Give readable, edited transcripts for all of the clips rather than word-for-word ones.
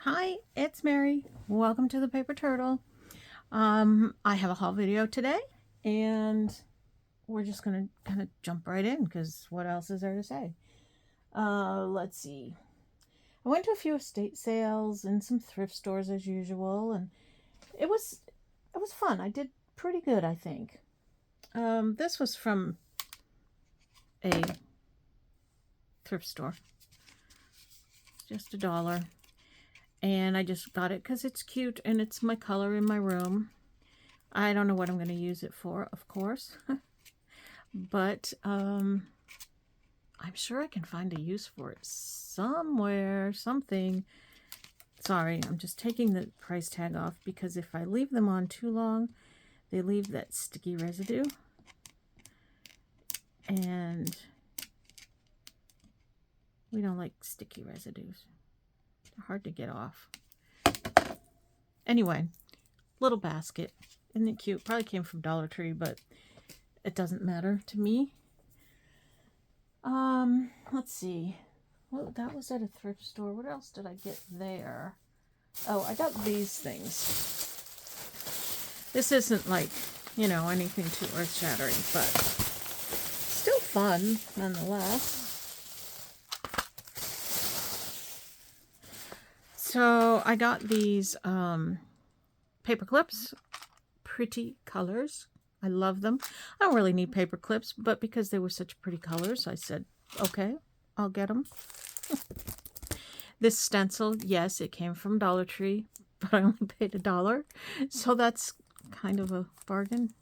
Hi, it's Mary. Welcome to the Paper Turtle. I have a haul video today, and we're just gonna kind of jump right in because what else is there to say? Let's see. I went to a few estate sales and some thrift stores as usual, and it was fun. I did pretty good, I think. This was from a thrift store, just $1. And I just got it because it's cute and it's my color in my room. I don't know what I'm going to use it for, of course. But I'm sure I can find a use for it somewhere, something. Sorry, I'm just taking the price tag off because if I leave them on too long, they leave that sticky residue. And we don't like sticky residues. They're hard to get off. Anyway, little basket. Isn't it cute? Probably came from Dollar Tree, but it doesn't matter to me. Let's see. Well, that was at a thrift store. What else did I get there? Oh, I got these things. This isn't like, anything too earth-shattering, but still fun nonetheless. So I got these paper clips, pretty colors. I love them. I don't really need paper clips, but because they were such pretty colors, I said, okay, I'll get them. This stencil, yes, it came from Dollar Tree, but I only paid $1. So that's kind of a bargain.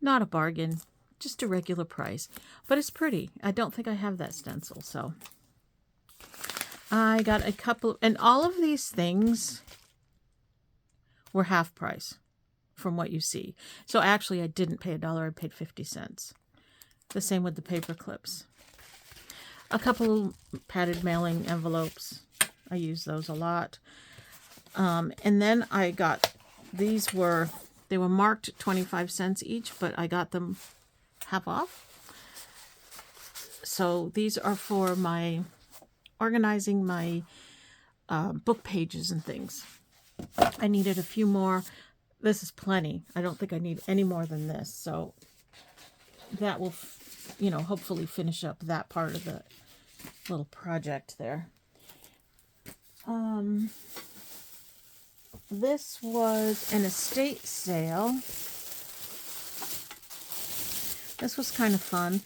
Not a bargain, just a regular price. But it's pretty. I don't think I have that stencil, so I got a couple, and all of these things were half price from what you see. So actually I didn't pay $1, I paid 50 cents. The same with the paper clips. A couple padded mailing envelopes. I use those a lot. And then I got, they were marked 25 cents each, but I got them half off. So these are for my organizing my book pages and things. I needed a few more. This is plenty. I don't think I need any more than this. So that will, hopefully finish up that part of the little project there. This was an estate sale. This was kind of fun.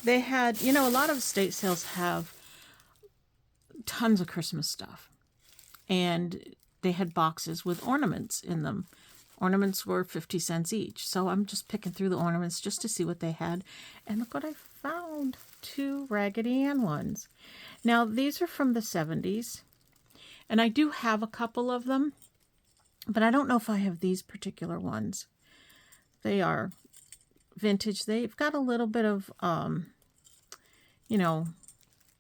They had, a lot of estate sales have tons of Christmas stuff. And they had boxes with ornaments in them. Ornaments were 50 cents each. So I'm just picking through the ornaments just to see what they had. And look what I found. 2 Raggedy Ann ones. Now, these are from the 70s. And I do have a couple of them. But I don't know if I have these particular ones. They are vintage. They've got a little bit of, a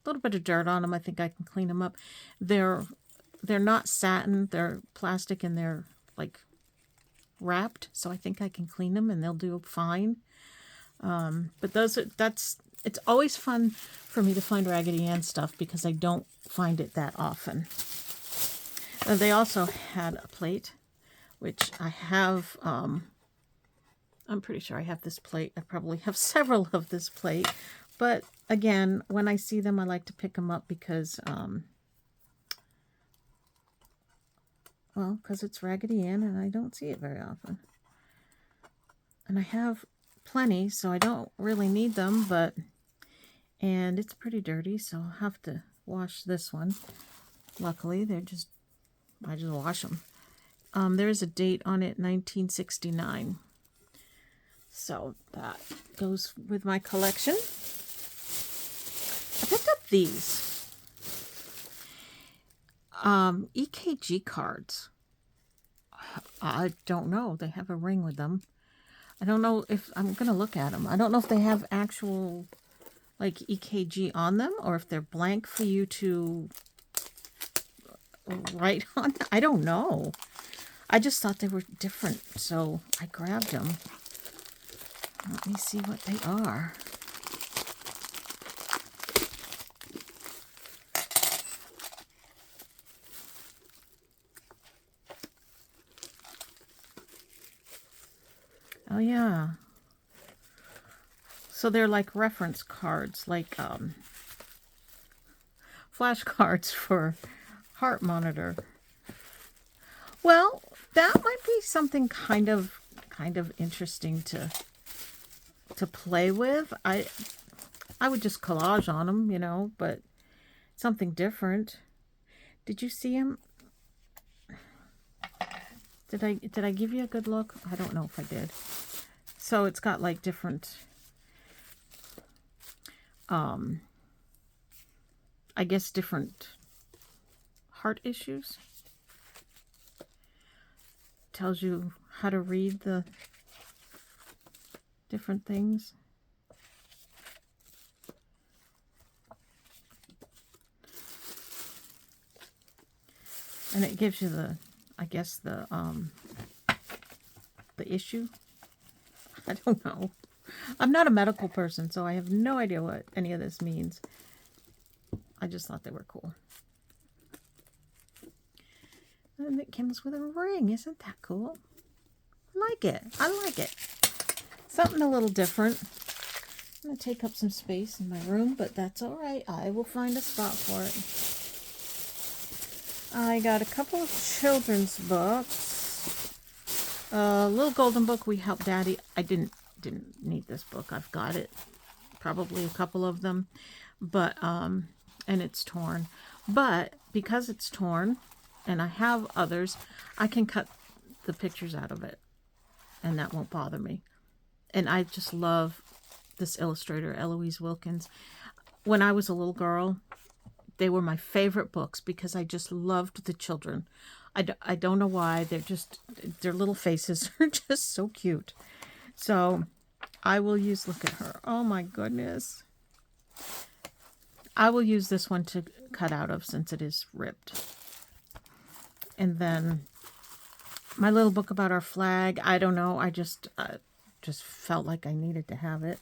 little bit of dirt on them. I think I can clean them up. They're not satin. They're plastic and they're like wrapped. So I think I can clean them and they'll do fine. But it's always fun for me to find Raggedy Ann stuff because I don't find it that often. They also had a plate, which I have, I'm pretty sure I have this plate. I probably have several of this plate. But again, when I see them, I like to pick them up because, because it's Raggedy Ann and I don't see it very often. And I have plenty, so I don't really need them, and it's pretty dirty, so I'll have to wash this one. Luckily, I just wash them. There is a date on it, 1969. So that goes with my collection. I picked up these EKG cards. I don't know. They have a ring with them. I don't know if I'm going to look at them. I don't know if they have actual like EKG on them or if they're blank for you to write on. I don't know. I just thought they were different, so I grabbed them. Let me see what they are. Oh, yeah. So they're like reference cards, like flashcards for heart monitor. Well, that might be something kind of interesting to play with. I would just collage on them, you know, but something different. Did you see him? Did I give you a good look? I don't know if I did. So it's got like different I guess different heart issues. Tells you how to read the different things. And it gives you the, I guess the issue. I don't know. I'm not a medical person, so I have no idea what any of this means. I just thought they were cool. And it comes with a ring. Isn't that cool? I like it. I like it. Something a little different. I'm going to take up some space in my room, but that's all right. I will find a spot for it. I got a couple of children's books. A little golden book, We Help Daddy. I didn't need this book. I've got it. Probably a couple of them. But, and it's torn. But because it's torn, and I have others, I can cut the pictures out of it. And that won't bother me. And I just love this illustrator, Eloise Wilkins. When I was a little girl, they were my favorite books because I just loved the children. I don't know why. Their little faces are just so cute. So I will use, look at her. Oh my goodness. I will use this one to cut out of since it is ripped. And then my little book about our flag. I don't know. I just felt like I needed to have it.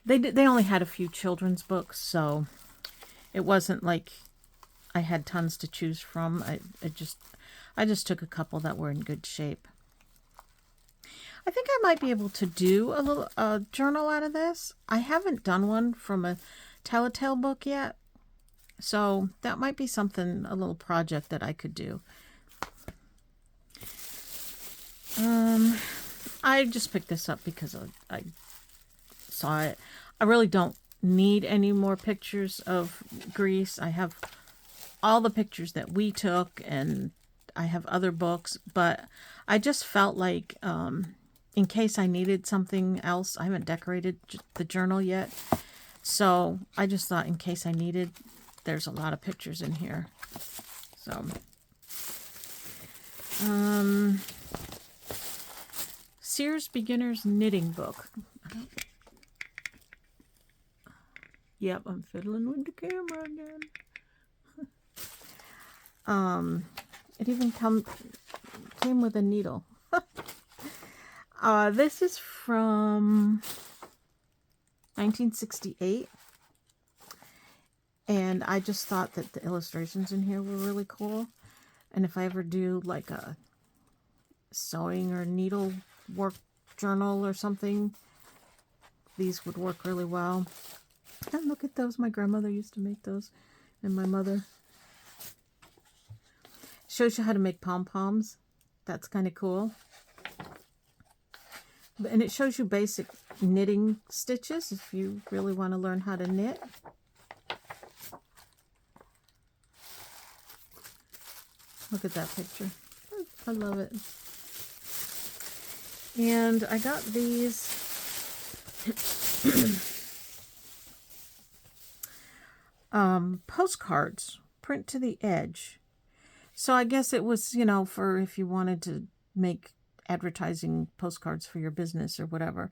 They only had a few children's books, so it wasn't like I had tons to choose from. I just took a couple that were in good shape. I think I might be able to do a little journal out of this. I haven't done one from a Telltale book yet, so that might be something, a little project that I could do. I just picked this up because I saw it. I really don't need any more pictures of Greece. I have all the pictures that we took, and I have other books, but I just felt like in case I needed something else, I haven't decorated the journal yet, so I just thought in case I needed, there's a lot of pictures in here. So Sears Beginner's Knitting Book. Yep, I'm fiddling with the camera again. It even came with a needle. This is from 1968. And I just thought that the illustrations in here were really cool. And if I ever do like a sewing or needle work journal or something, these would work really well. And look at those. My grandmother used to make those, and my mother. Shows you how to make pom-poms. That's kind of cool. And it shows you basic knitting stitches if you really want to learn how to knit. Look at that picture. I love it. And I got these postcards, print to the edge. So I guess it was, you know, for if you wanted to make advertising postcards for your business or whatever.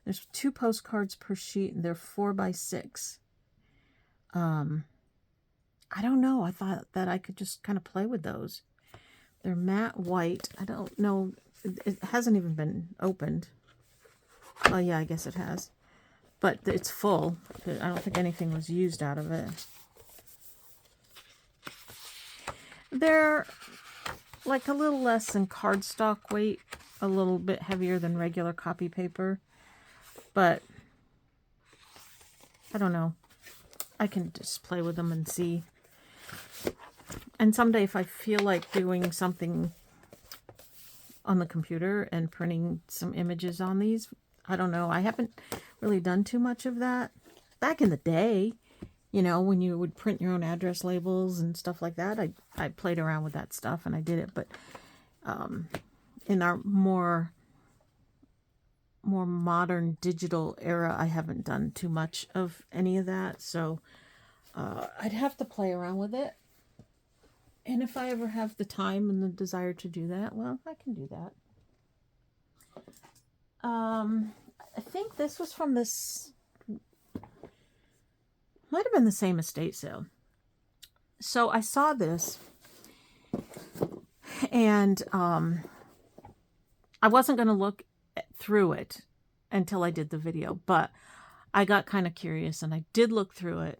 There's 2 postcards per sheet, and they're 4 by 6. I don't know. I thought that I could just kind of play with those. They're matte white. I don't know. It hasn't even been opened. Oh, yeah, I guess it has. But it's full. I don't think anything was used out of it. They're like a little less than cardstock weight. a little bit heavier than regular copy paper, but I don't know. I can just play with them and see. And someday if I feel like doing something on the computer and printing some images on these, I don't know. I haven't really done too much of that. Back in the day, you know, when you would print your own address labels and stuff like that, I played around with that stuff and I did it. But in our more modern digital era, I haven't done too much of any of that. So I'd have to play around with it. And if I ever have the time and the desire to do that, well, I can do that. I think this was from this, might have been the same estate sale. So I saw this and I wasn't going to look through it until I did the video, but I got kind of curious and I did look through it.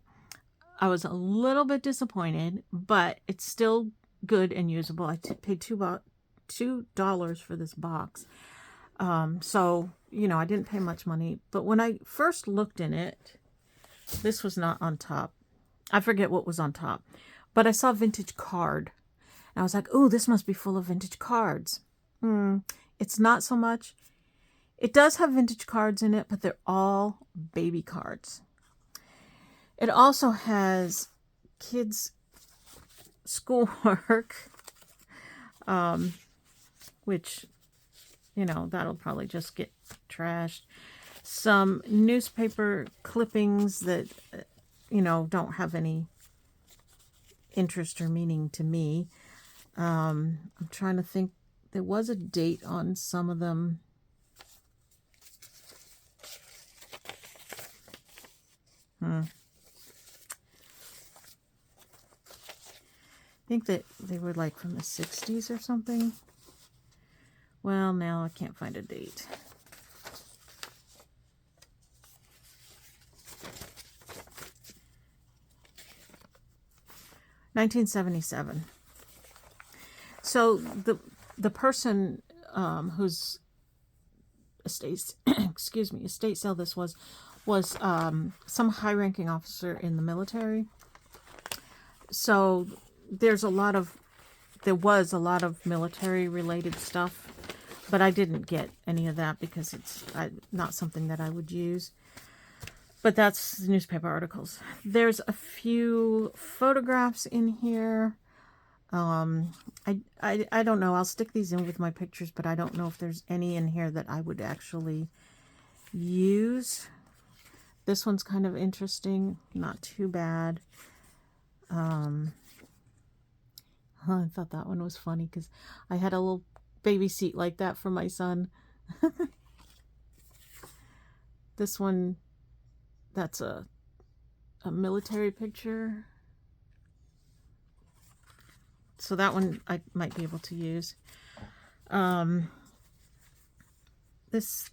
I was a little bit disappointed, but it's still good and usable. I paid $2 for this box. So, you know, I didn't pay much money. But when I first looked in it, this was not on top. I forget what was on top. But I saw vintage card. And I was like, oh, this must be full of vintage cards. It's not so much. It does have vintage cards in it, but they're all baby cards. It also has kids' schoolwork, which, you know, that'll probably just get trashed. Some newspaper clippings that, you know, don't have any interest or meaning to me. I'm trying to think. There was a date on some of them. I think that they were like from the 60s or something. Well, now I can't find a date. $1977. So the person whose estate estate sale this was some high-ranking officer in the military. So there was a lot of military-related stuff, but I didn't get any of that because it's not something that I would use. But that's newspaper articles. There's a few photographs in here. I don't know. I'll stick these in with my pictures, but I don't know if there's any in here that I would actually use. This one's kind of interesting. Not too bad. I thought that one was funny because I had a little baby seat like that for my son. This one, that's a military picture. So that one I might be able to use. This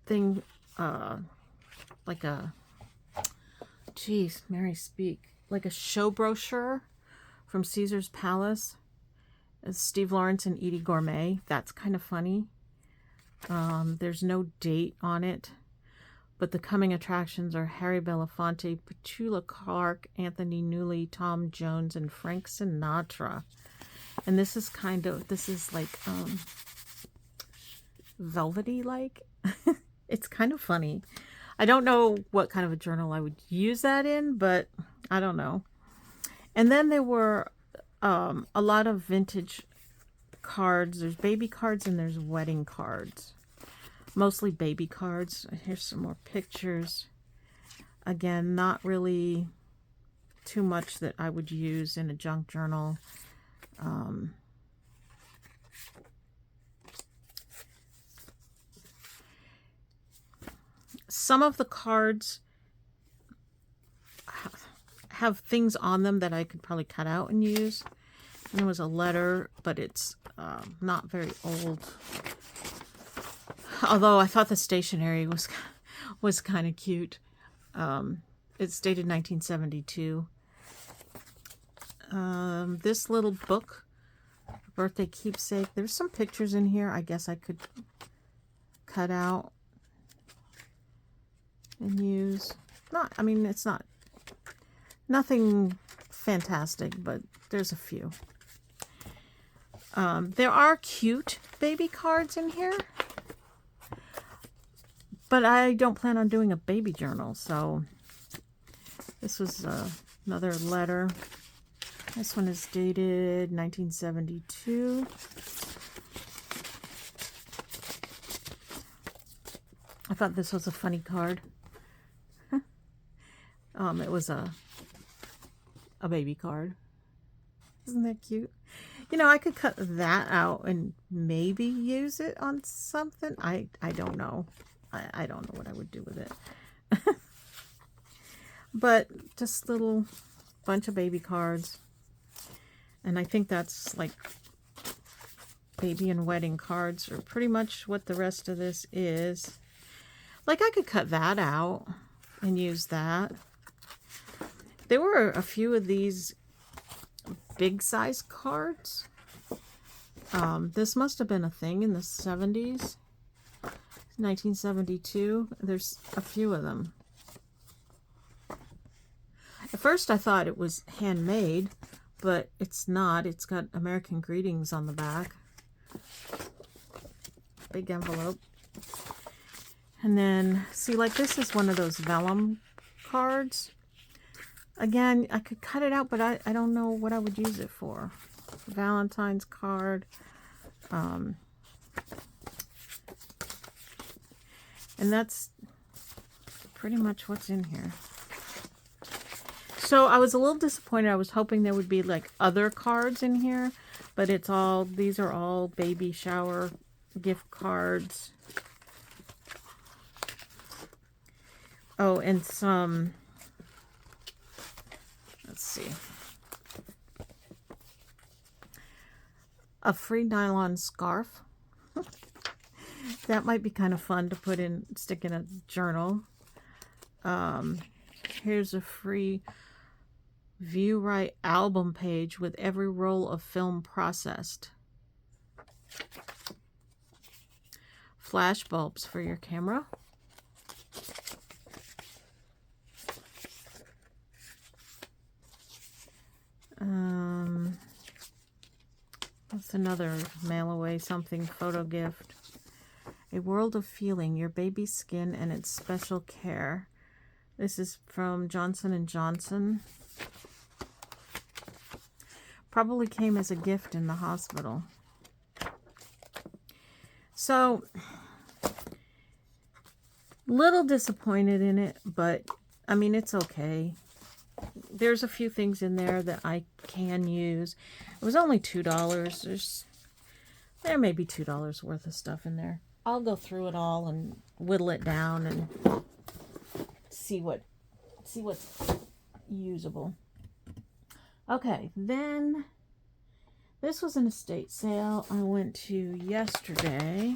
thing, like a, geez, Mary speak, like a show brochure from Caesar's Palace. It's Steve Lawrence and Edie Gourmet. That's kind of funny. There's no date on it, but the coming attractions are Harry Belafonte, Petula Clark, Anthony Newley, Tom Jones, and Frank Sinatra. And this is like velvety like. It's kind of funny. I don't know what kind of a journal I would use that in, but I don't know. And then there were a lot of vintage cards. There's baby cards and there's wedding cards. Mostly baby cards. Here's some more pictures. Again, not really too much that I would use in a junk journal. Some of the cards have things on them that I could probably cut out and use. And there was a letter, but it's not very old. Although I thought the stationery was kind of cute. It's dated 1972. This little book birthday keepsake. There's some pictures in here I guess I could cut out and use. I mean, it's nothing fantastic, but there's a few. There are cute baby cards in here, but I don't plan on doing a baby journal, so this was another letter. This one is dated 1972. I thought this was a funny card. It was a baby card. Isn't that cute? You know, I could cut that out and maybe use it on something. I don't know. I don't know what I would do with it. But just little bunch of baby cards. And I think that's like baby and wedding cards are pretty much what the rest of this is. Like I could cut that out and use that. There were a few of these big size cards. This must have been a thing in the 70s. 1972. There's a few of them. At first I thought it was handmade, but it's not. It's got American greetings on the back. Big envelope. And then, see, like this is one of those vellum cards. Again, I could cut it out, but I don't know what I would use it for. Valentine's card. And that's pretty much what's in here. So I was a little disappointed. I was hoping there would be like other cards in here, but these are all baby shower gift cards. Oh, and some, let's see, a free nylon scarf. That might be kind of fun to stick in a journal. Here's a free View Right album page with every roll of film processed. Flash bulbs for your camera. That's another mail away something photo gift. A world of feeling, your baby's skin and its special care. This is from Johnson & Johnson. Probably came as a gift in the hospital. So, little disappointed in it, but I mean, it's okay. There's a few things in there that I can use. It was only $2. There may be $2 worth of stuff in there. I'll go through it all and whittle it down and see what's usable. Okay, then this was an estate sale I went to yesterday,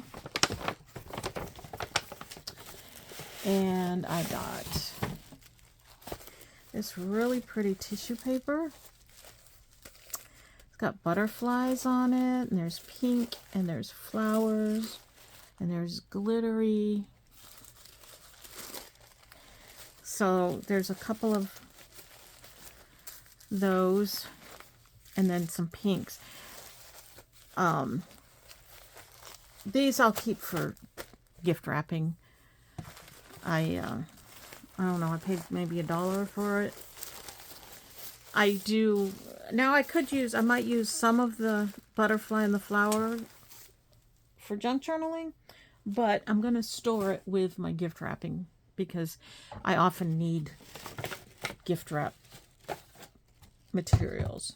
and I got this really pretty tissue paper. It's got butterflies on it, and there's pink, and there's flowers, and there's glittery. So there's a couple of those, and then some pinks. These I'll keep for gift wrapping. I don't know, I paid maybe $1 for it. I might use some of the butterfly and the flower for junk journaling, but I'm going to store it with my gift wrapping because I often need gift wrap materials.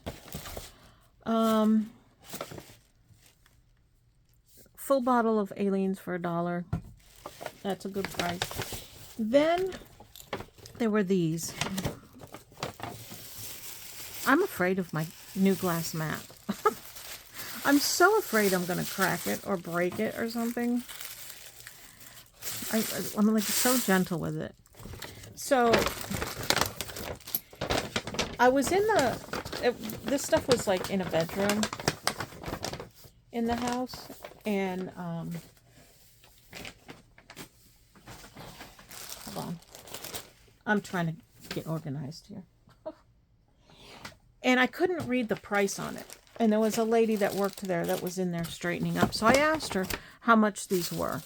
Full bottle of Aliens for $1. That's a good price. Then there were these. I'm afraid of my new glass mat. I'm so afraid I'm going to crack it or break it or something. I'm like so gentle with it. So I was in this stuff was like in a bedroom. in the house, and hold on, I'm trying to get organized here. And I couldn't read the price on it. And there was a lady that worked there that was in there straightening up. So I asked her how much these were.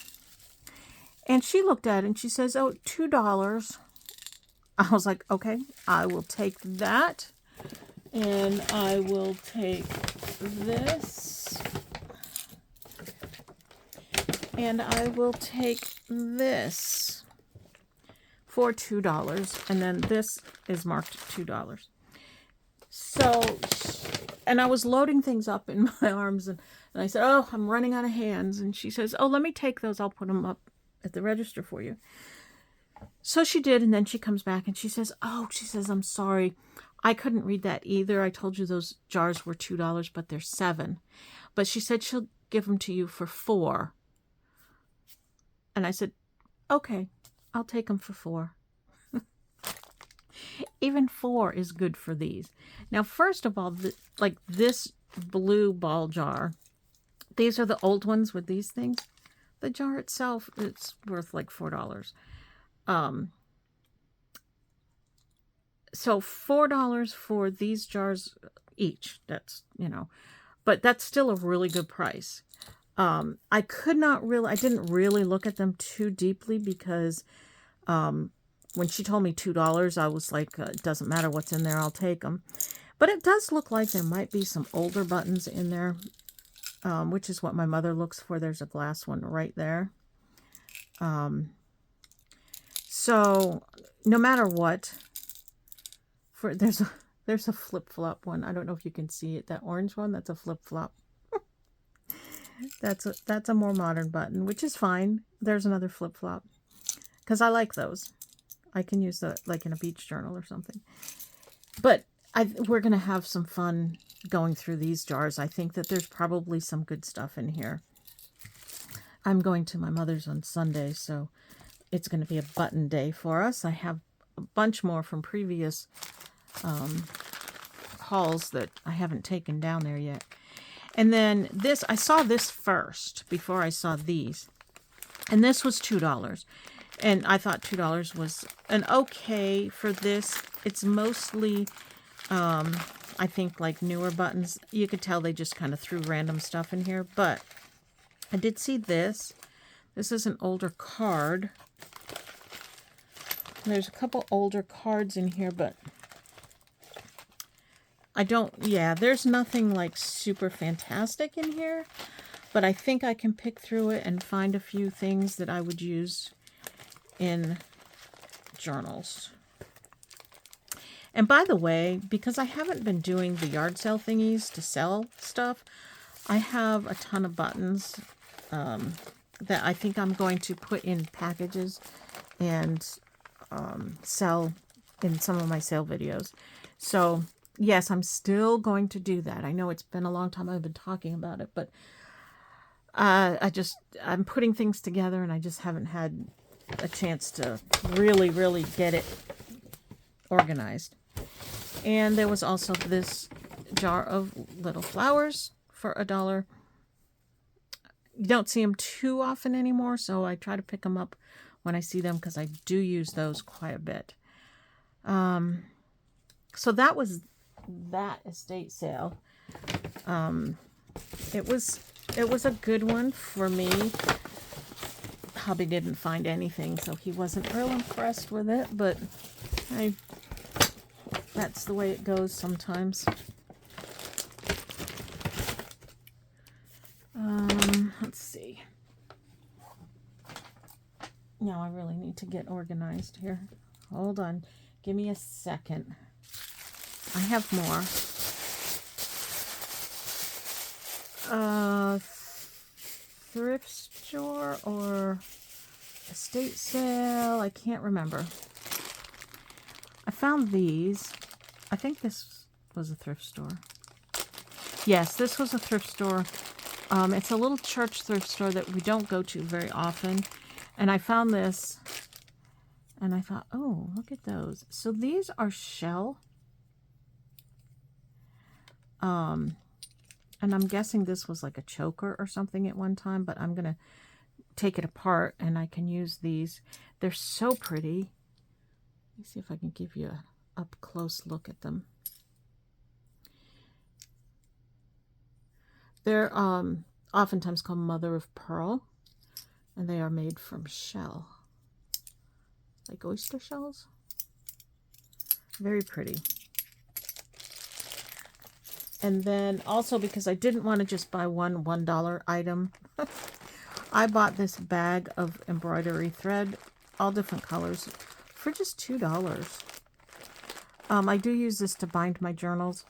And she looked at it and she says, oh, $2. I was like, okay, I will take that. And I will take this. And I will take this for $2. And then this is marked $2. So, and I was loading things up in my arms, and I said, oh, I'm running out of hands. And she says, oh, let me take those. I'll put them up at the register for you. So she did, and then she comes back and she says, oh, she says, I'm sorry. I couldn't read that either. I told you those jars were $2, but they're $7. But she said she'll give them to you for $4. And I said, okay, I'll take them for $4. Even $4 is good for these. Now, first of all, like this blue ball jar, these are the old ones with these things. The jar itself, it's worth like $4. So $4 for these jars each. That's, you know, but that's still a really good price. I didn't really look at them too deeply because when she told me $2, I was like, it doesn't matter what's in there, I'll take them. But it does look like there might be some older buttons in there, which is what my mother looks for. There's a glass one right there. So no matter what, there's a flip-flop one. I don't know if you can see it. That orange one, that's a flip-flop. That's a more modern button, which is fine. There's another flip-flop because I like those. I can use that like in a beach journal or something. But we're going to have some fun going through these jars. I think that there's probably some good stuff in here. I'm going to my mother's on Sunday, so it's going to be a button day for us. I have a bunch more from previous hauls that I haven't taken down there yet. And then this, I saw this first before I saw these. And this was $2. And I thought $2 was an okay for this. It's mostly, I think, like newer buttons. You could tell they just kind of threw random stuff in here. But I did see this. This is an older card. There's a couple older cards in here, but there's nothing like super fantastic in here. But I think I can pick through it and find a few things that I would use in journals. And by the way, because I haven't been doing the yard sale thingies to sell stuff, I have a ton of buttons that I think I'm going to put in packages and sell in some of my sale videos. So yes, I'm still going to do that. I know it's been a long time I've been talking about it, but I'm putting things together and I just haven't had a chance to really get it organized. And there was also this jar of little flowers for $1. You don't see them too often anymore, so I try to pick them up when I see them because I do use those quite a bit. So that was that estate sale. It was a good one for me. Hubby didn't find anything, so he wasn't real impressed with it, but that's the way it goes sometimes. Let's see. Now I really need to get organized here. Hold on. Give me a second. I have more. Thrift store or estate sale. I can't remember. I found these. I think this was a thrift store. Yes, this was a thrift store. It's a little church thrift store that we don't go to very often. And I found this. And I thought, oh, look at those. So these are shell. And And I'm guessing this was like a choker or something at one time, but I'm going to take it apart and I can use these. They're so pretty. Let me see if I can give you a up close look at them. They're oftentimes called mother of pearl, and they are made from shell, like oyster shells. Very pretty. And then also, because I didn't want to just buy one $1 item, I bought this bag of embroidery thread, all different colors, for just $2. I do use this to bind my journals.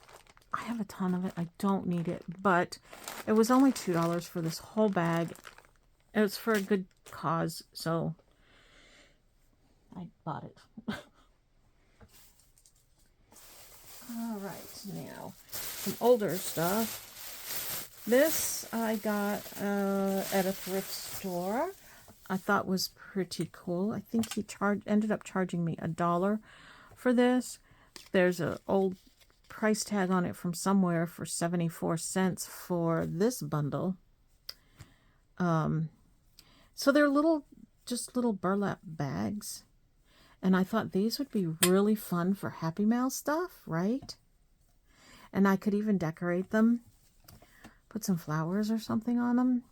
I have a ton of it. I don't need it, but it was only $2 for this whole bag. It was for a good cause, so I bought it. All right, now some older stuff. This I got at a thrift store. I thought was pretty cool. I think he ended up charging me $1 for this. There's an old price tag on it from somewhere for 74 cents for this bundle. So they're just little burlap bags. And I thought these would be really fun for Happy Mail stuff, right? And I could even decorate them. Put some flowers or something on them.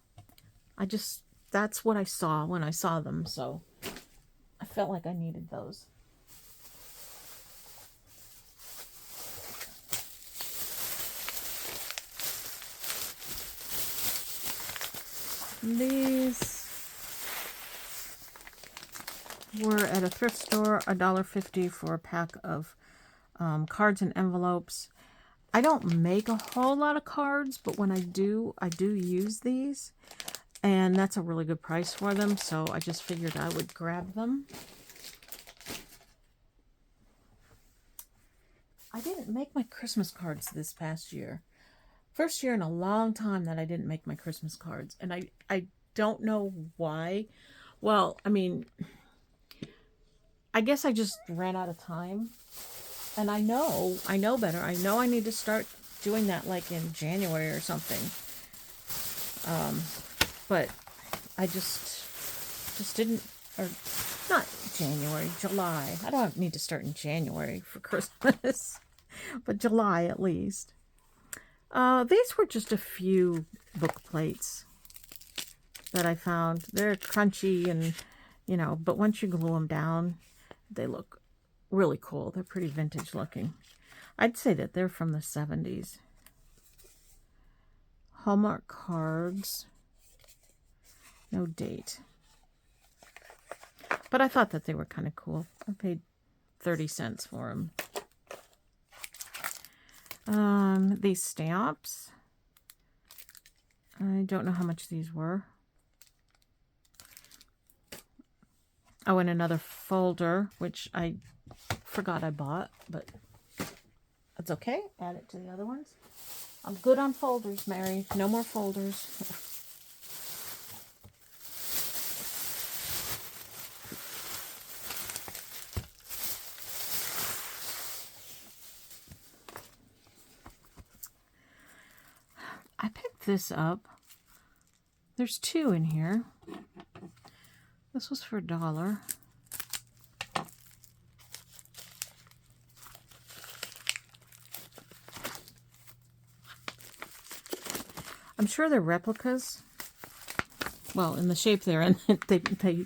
That's what I saw when I saw them. So I felt like I needed those. These were at a thrift store, $1.50 for a pack of cards and envelopes. I don't make a whole lot of cards, but when I do use these. And that's a really good price for them, so I just figured I would grab them. I didn't make my Christmas cards this past year. First year in a long time that I didn't make my Christmas cards. And I don't know why. Well, I mean, I guess I just ran out of time. And I know better. I know I need to start doing that like in January or something. But I just didn't, or not January, July. I don't need to start in January for Christmas, but July at least. These were just a few book plates that I found. They're crunchy and, but once you glue them down, they look really cool. They're pretty vintage looking. I'd say that they're from the 70s. Hallmark cards. No date. But I thought that they were kind of cool. I paid 30 cents for them. These stamps. I don't know how much these were. Oh, and another folder, which I forgot I bought, but that's okay. Add it to the other ones. I'm good on folders, Mary. No more folders. I picked this up. There's 2 in here. This was for $1. I'm sure they're replicas. Well, in the shape they're in, they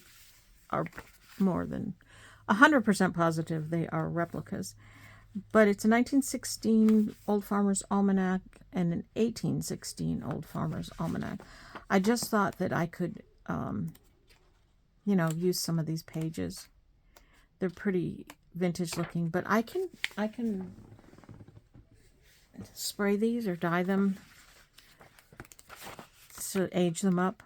are more than 100% positive they are replicas. But it's a 1916 Old Farmer's Almanac and an 1816 Old Farmer's Almanac. I just thought that I could, use some of these pages. They're pretty vintage looking, but I can spray these or dye them to age them up.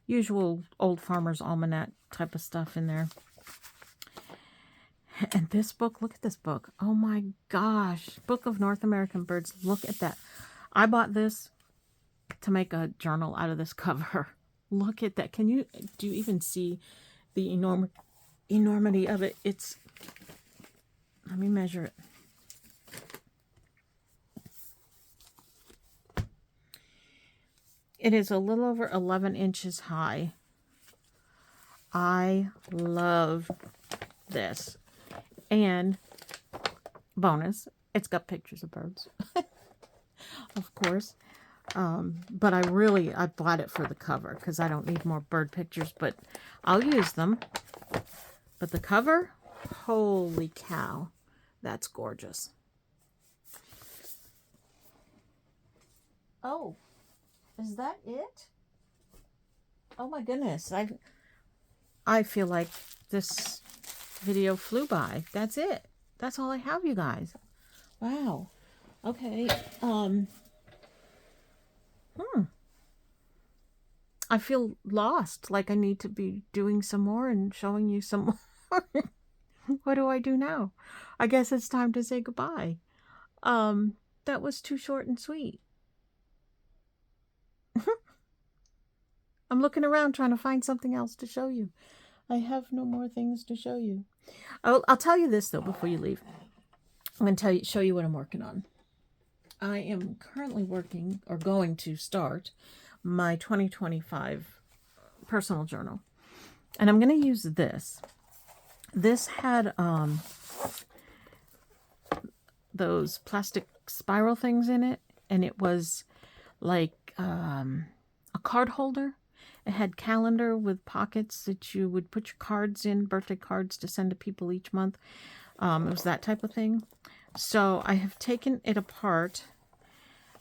Usual Old Farmer's Almanac type of stuff in there. And this book, look at this book. Oh my gosh. Book of North American Birds. Look at that. I bought this to make a journal out of this cover. Look at that. Do you even see the enormity of it? Let me measure it. It is a little over 11 inches high. I love this. And bonus, it's got pictures of birds, of course. But I bought it for the cover because I don't need more bird pictures, but I'll use them. But the cover, holy cow, that's gorgeous. Oh, is that it? Oh my goodness, I feel like this video flew by. That's it. That's all I have, you guys. Wow. Okay. I feel lost, like I need to be doing some more and showing you some more. What do I do now? I guess it's time to say goodbye. That was too short and sweet. I'm looking around trying to find something else to show you. I have no more things to show you. I'll tell you this, though, before you leave. I'm going to show you what I'm working on. I am currently working, or going to start, my 2025 personal journal. And I'm going to use this. This had those plastic spiral things in it. And it was like a card holder. It had calendar with pockets that you would put your cards in, birthday cards to send to people each month. It was that type of thing. So I have taken it apart.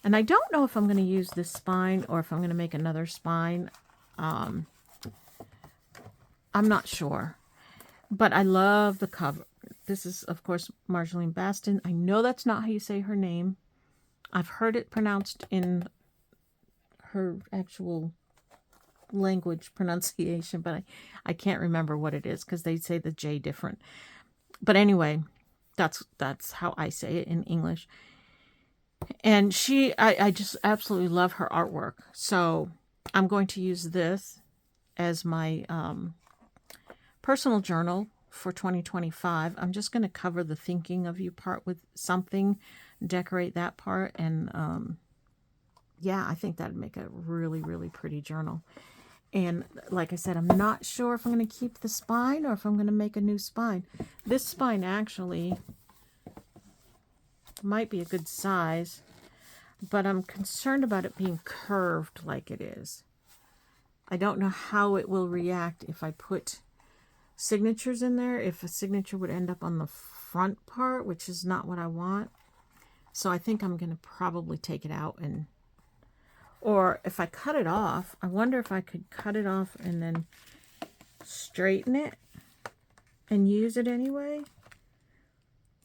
And I don't know if I'm going to use this spine or if I'm going to make another spine. I'm not sure. But I love the cover. This is, of course, Marjolaine Baston. I know that's not how you say her name. I've heard it pronounced in her actual language pronunciation, but I can't remember what it is because they say the J different. But anyway, that's how I say it in English. And I just absolutely love her artwork. So I'm going to use this as my personal journal for 2025. I'm just going to cover the thinking of you part with something, decorate that part, and yeah, I think that'd make a really, really pretty journal. And like I said, I'm not sure if I'm going to keep the spine or if I'm going to make a new spine. This spine actually might be a good size, but I'm concerned about it being curved like it is. I don't know how it will react if I put signatures in there, if a signature would end up on the front part, which is not what I want. So I think I'm going to probably take it out, and or if I cut it off, I wonder if I could cut it off and then straighten it and use it anyway.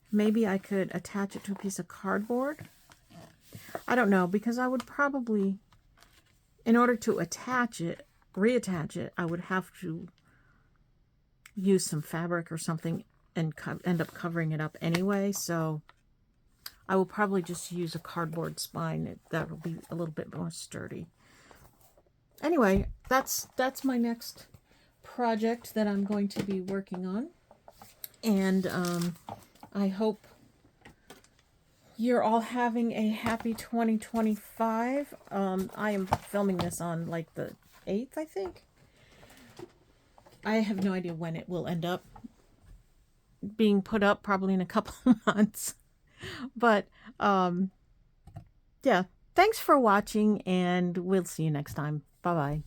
Maybe I could attach it to a piece of cardboard. I don't know, because I would probably, in order to attach it, reattach it, I would have to use some fabric or something and end up covering it up anyway. So I will probably just use a cardboard spine. That will be a little bit more sturdy. Anyway, that's my next project that I'm going to be working on. And I hope you're all having a happy 2025. I am filming this on like the 8th, I think. I have no idea when it will end up being put up, probably in a couple of months. But yeah, thanks for watching, and we'll see you next time. Bye-bye.